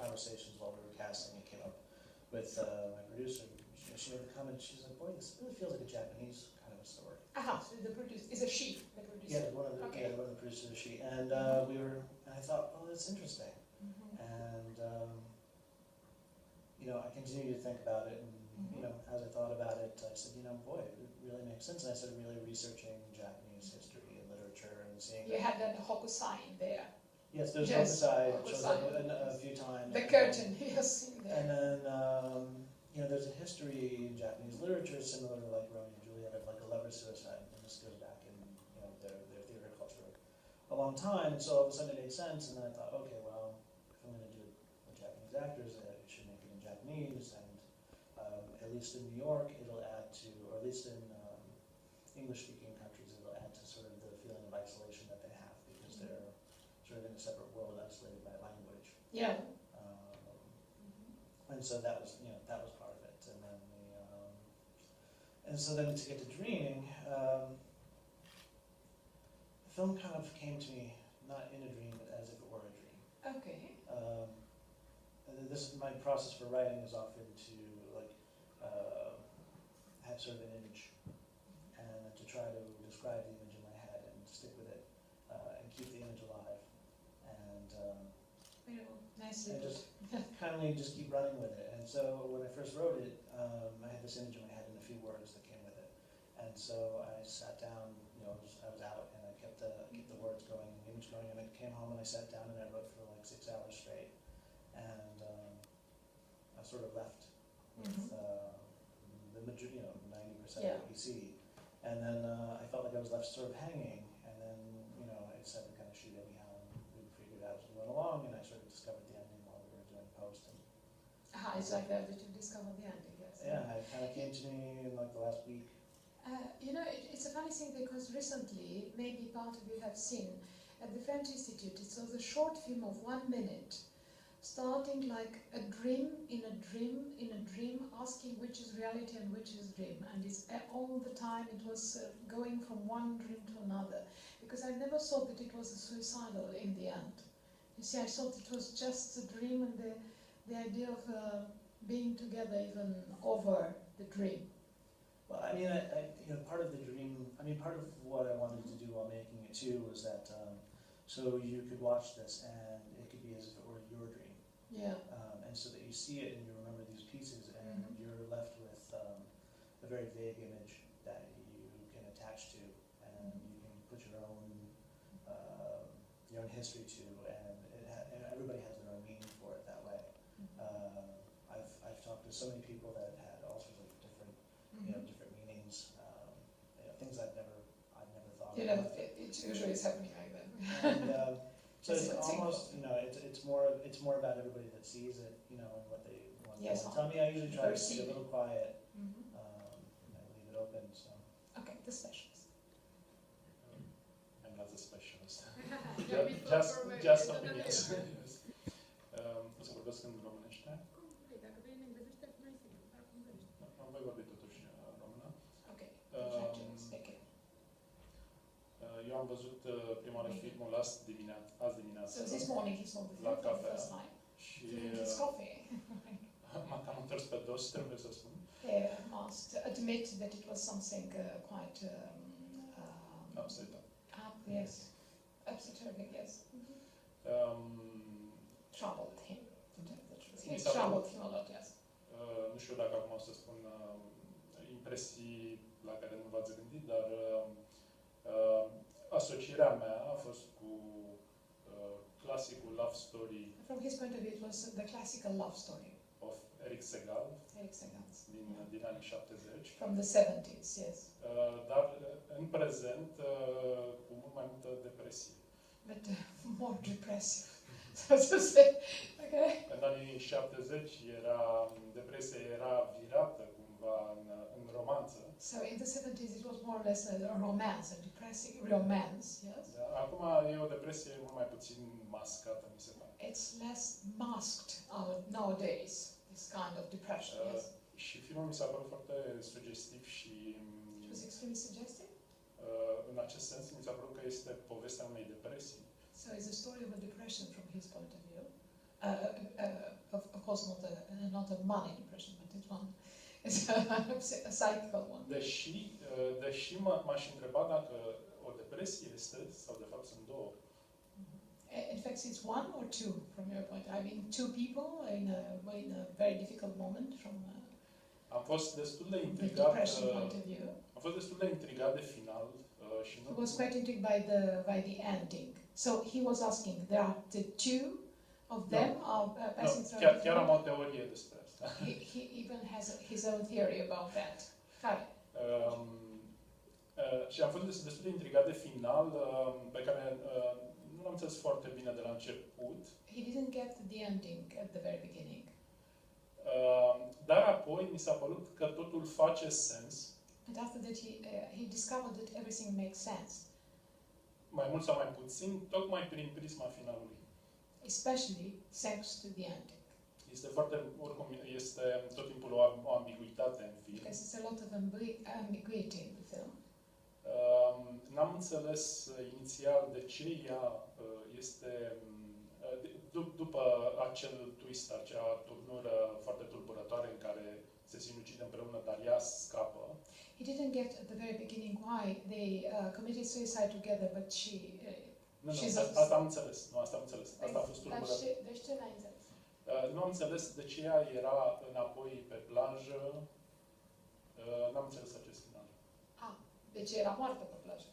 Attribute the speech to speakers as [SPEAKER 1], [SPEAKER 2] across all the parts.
[SPEAKER 1] conversations while we were casting, it came up with my producer. She made the comment, she's like, boy, this really feels like a Japanese kind of a story.
[SPEAKER 2] Aha, so the producer, is a she, the producer?
[SPEAKER 1] Yeah, one of the,
[SPEAKER 2] okay.
[SPEAKER 1] one of the producers is she. And I thought, oh, that's interesting. And, you know, I continued to think about it, and, you know, as I thought about it, I said, you know, boy, it really makes sense. And I started really researching Japanese history and literature and seeing.
[SPEAKER 2] You had that hokusai in there.
[SPEAKER 1] Yes, there's hokusai. It shows up a few times.
[SPEAKER 2] The curtain, yes.
[SPEAKER 1] And then, you know, there's a history in Japanese literature similar to like Romeo and Juliet of like a lover suicide, and this goes back in, you know, their theater culture a long time. And so all of a sudden it made sense, and then I thought, okay, well, if I'm going to do it with Japanese actors, I should make it in Japanese, and at least in New York, it'll add to, or at least in English-speaking countries, it'll add to sort of the feeling of isolation that they have, because they're sort of in a separate world, isolated by language.
[SPEAKER 2] Yeah.
[SPEAKER 1] And so that was, you know, that was part of it. And then and so then to get to dreaming, the film kind of came to me not in a dream, but as if it were a dream.
[SPEAKER 2] Okay.
[SPEAKER 1] This my process for writing is often to like have sort of an image, and to try to describe the image in my head and stick with it, and keep the image alive, and
[SPEAKER 2] nicely
[SPEAKER 1] and just kindly just keep running with it. And so when I first wrote it, I had this image in my head and a few words that came with it. And so I sat down, you know, I was out, and I kept the words going and the image going, and I came home and I sat down and I wrote for like 6 hours straight. And I sort of left with the majority, you know, 90% of what you see. And then I felt like I was left sort of hanging, and then, you know, I decided to kind of shoot anyhow, and we figured out as we went along, and I sort of discovered the ending while we were doing post. And
[SPEAKER 2] it's like that you discovered the ending, yes.
[SPEAKER 1] Yeah, it kind of came to me in like the last week.
[SPEAKER 2] You know, it's a funny thing, because recently, maybe part of you have seen, at the French Institute, it was a short film of 1 minute, starting like a dream in a dream in a dream, asking which is reality and which is dream. And it's all the time it was going from one dream to another. Because I never thought that it was suicidal in the end. You see, I thought it was just a dream, and the idea of being together even over the dream.
[SPEAKER 1] Well, I mean, you know, part of the dream, I mean, part of what I wanted to do while making it too was that, so you could watch this and it could be as if it were your dream.
[SPEAKER 2] Yeah.
[SPEAKER 1] And so that you see it and you remember these pieces, and you're left with a very vague image that you can attach to, and you can put your own history to, and everybody has their own meaning for it that way. I've talked to so many people that had all sorts of different, you know, different meanings, you know, things I've never thought of.
[SPEAKER 2] It usually is happening like that.
[SPEAKER 1] And, so it's almost, you know, it's more about everybody that sees it, you know, and what they want to tell me. I usually try to be a little quiet, and leave it open. So.
[SPEAKER 2] Okay, the specialist.
[SPEAKER 3] I'm not a specialist.
[SPEAKER 4] just
[SPEAKER 3] opinions. O să vorbesc în românește?
[SPEAKER 4] Dacă vrei în englezește, mai sigur, dar cum vrei.
[SPEAKER 3] Voi vorbi totuși română.
[SPEAKER 2] Ok,
[SPEAKER 3] eu am văzut prima oară filmul azi dimineață.
[SPEAKER 2] So this morning he saw the film for the first time.
[SPEAKER 3] Și
[SPEAKER 2] his coffee.
[SPEAKER 3] m-am cam întors pe dos, trebuie să spun.
[SPEAKER 2] Must admit that it was something quite
[SPEAKER 3] Upsetting.
[SPEAKER 2] Yes, upsetting, yes. Troubled him, to tell the truth. He troubled him a lot, yes.
[SPEAKER 3] Nu știu dacă acum o să spun impresii la care nu v-ați gândit, dar asocierea mea a fost cu clasicul love story.
[SPEAKER 2] From his point of view, it was the classical love story.
[SPEAKER 3] Of Eric Segal. Din anii 70.
[SPEAKER 2] From the 70s, yes.
[SPEAKER 3] Dar în prezent cu mult mai multă depresie.
[SPEAKER 2] But more depressive, so to say. Okay.
[SPEAKER 3] În anii 70 depresia era virată cumva în romanță.
[SPEAKER 2] So in the 70s it was more or less a romance, a depressing romance, yes?
[SPEAKER 3] Acum e o depresie mult mai puțin mascată, mi se pare.
[SPEAKER 2] It's less masked nowadays, this kind of depression, yes?
[SPEAKER 3] Și filmul mi s-a părut foarte sugestiv și...
[SPEAKER 2] It was extremely suggestive?
[SPEAKER 3] În acest sens, mi s-a părut că este povestea unei depresii.
[SPEAKER 2] So it's a story of a depression from his point of view. course not a money depression, but it's a psychical one.
[SPEAKER 3] Deși m-aș întreba dacă o depresie este, sau de fapt sunt două.
[SPEAKER 2] In fact, it's one or two from your point. I mean, two people in a very difficult moment from
[SPEAKER 3] Am fost destul de
[SPEAKER 2] the
[SPEAKER 3] intrigat.
[SPEAKER 2] depression point of view.
[SPEAKER 3] Am fost destul de intrigat de final și nu.
[SPEAKER 2] He was quite intrigued by the ending. So he was asking, there are the two of them are passing through.
[SPEAKER 3] Chiar am o teorie despre asta.
[SPEAKER 2] He even has his own theory about that. Care?
[SPEAKER 3] Și am fost destul de intrigat de final, pe care nu l-am înțeles foarte bine de la început.
[SPEAKER 2] He didn't get the ending at the very beginning.
[SPEAKER 3] Dar apoi mi s-a părut că totul face sens.
[SPEAKER 2] And after that he discovered that everything makes sense.
[SPEAKER 3] Mai mult sau mai puțin, tocmai prin prisma finalului.
[SPEAKER 2] Especially thanks to the ending.
[SPEAKER 3] Este tot timpul o ambiguitate în film.
[SPEAKER 2] Because it's a lot of ambiguity in the film.
[SPEAKER 3] N-am înțeles inițial de ce ea este după acel twist, acea turnură foarte tulburătoare în care se sinucide împreună, dar ea scapă.
[SPEAKER 2] He didn't get at the very beginning why they committed suicide together, but she.
[SPEAKER 3] Asta am înțeles. Asta a fost tulburător.
[SPEAKER 4] Deci ce n-ai înțeles?
[SPEAKER 3] Nu am înțeles de ce ea era înapoi pe plajă. N-am înțeles acest final.
[SPEAKER 2] Deci era moartă pe plajă.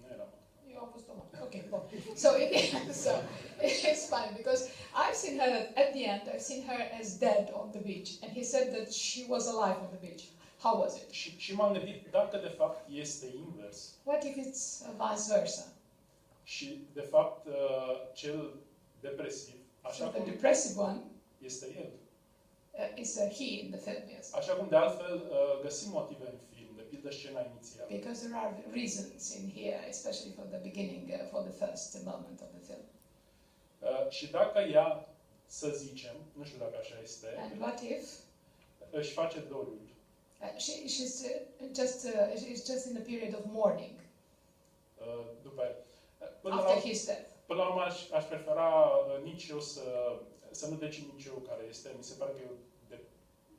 [SPEAKER 3] Nu era moartă.
[SPEAKER 2] Eu am văzut-o moartă. Okay, well. So it's fine because I've seen her at the end. I've seen her as dead on the beach, and he said that she was alive on the beach. How was it?
[SPEAKER 3] Și m-am gândit dacă de fapt este invers.
[SPEAKER 2] What if it's vice versa?
[SPEAKER 3] Și de fapt cel depresiv, așa
[SPEAKER 2] the
[SPEAKER 3] cum
[SPEAKER 2] depressive one
[SPEAKER 3] este el.
[SPEAKER 2] Is a he in the film, yes.
[SPEAKER 3] Așa cum de altfel găsim motive în film, de pildă scena inițială.
[SPEAKER 2] Because there are reasons in here, especially for the beginning, for the first moment of the film.
[SPEAKER 3] Și dacă ea, să zicem, nu știu dacă așa este,
[SPEAKER 2] And what if
[SPEAKER 3] își face doliul.
[SPEAKER 2] she's just in a period of mourning
[SPEAKER 3] După
[SPEAKER 2] after his death.
[SPEAKER 3] Până la urmă aș prefera nici eu să nu decid nici eu care este. Mi se pare că eu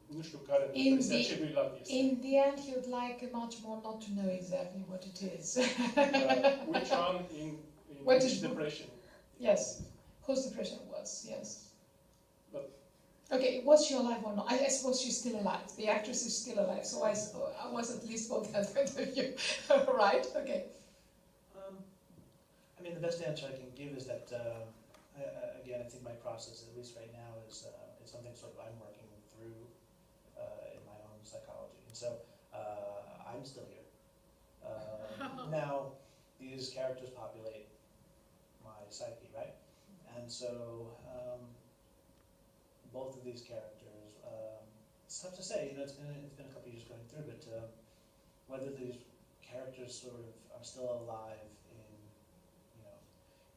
[SPEAKER 3] nu știu care depresia celuilalt este.
[SPEAKER 2] In the end, he would like much more not to know exactly what it is.
[SPEAKER 3] Which one in which depression?
[SPEAKER 2] Yes, whose depression was, yes.
[SPEAKER 3] But
[SPEAKER 2] okay, was she alive or not? I suppose she's still alive. The actress is still alive, so I was at least for that point of view. Right? Okay.
[SPEAKER 1] I mean, the best answer I can give is that, again, I think my process, at least right now, is something sort of I'm working through in my own psychology. And so I'm still here. Now, these characters populate my psyche, right? And so both of these characters, it's tough to say, you know, it's been a couple of years going through, but whether these characters sort of are still alive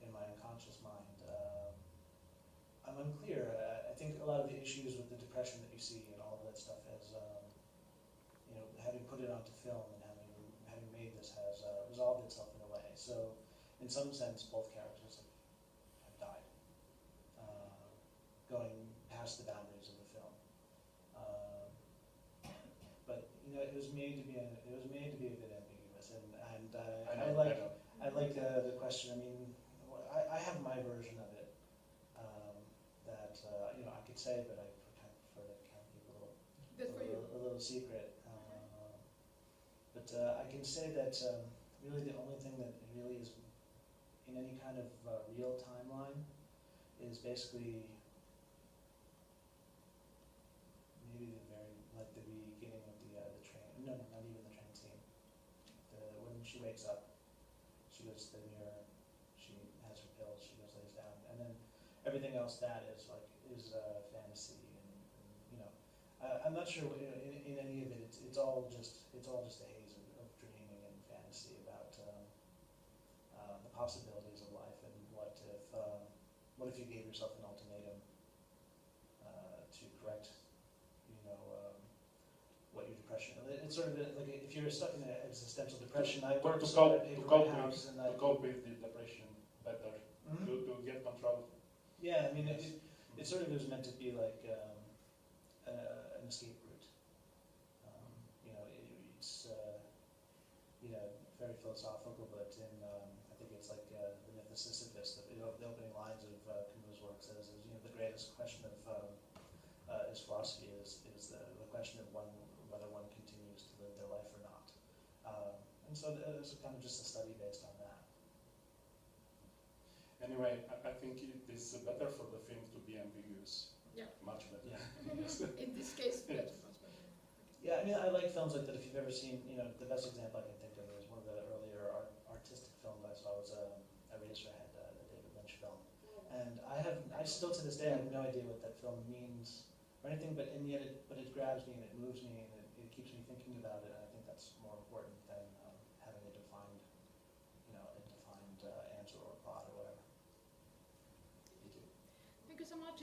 [SPEAKER 1] in my unconscious mind, I'm unclear. I think a lot of the issues with the depression that you see and all of that stuff has, you know, having put it onto film and having made this has resolved itself in a way. So, in some sense, both characters have died, going past the boundaries of the film. But you know, it was made to be a bit ambiguous, and I like the question. I mean, I have my version of it that you know I could say, but I kind of prefer to kind of keep a little secret. But I can say that really the only thing that really is in any kind of real timeline is basically maybe the beginning of the train. No, not even the train scene. When she wakes up, she goes to the mirror. She has her pills. She goes lays down, and then everything else that is fantasy, and you know, I'm not sure in any of it. It's all just a haze of dreaming and fantasy about the possibilities of life, and what if you gave yourself an ultimatum to correct, you know, what your depression. It's sort of like if you're stuck in an existential depression. I work
[SPEAKER 3] to cope with the depression better, to get control.
[SPEAKER 1] Yeah, I mean, it sort of is meant to be like an escape route. You know, it's very philosophical, but in I think it's like the myth of Sisyphus. The opening lines of Camus' work says, the greatest question of is philosophy is the question of whether one continues to live their life or not. And so it's kind of just a study based on that.
[SPEAKER 3] Anyway, I think it is better for the film to be ambiguous.
[SPEAKER 4] Yeah.
[SPEAKER 3] Much better.
[SPEAKER 1] Yeah.
[SPEAKER 4] In this case, better, much better.
[SPEAKER 1] Yeah, I mean, I like films like that. If you've ever seen, the best example I can think of is one of the earlier artistic films I saw was Eraserhead, the David Lynch film. And I still to this day have no idea what that film means or anything, but it grabs me and it moves me and it keeps me thinking about it. And I think that's more important than having a defined answer or plot or whatever.
[SPEAKER 3] Thank you.
[SPEAKER 4] Thank you so much.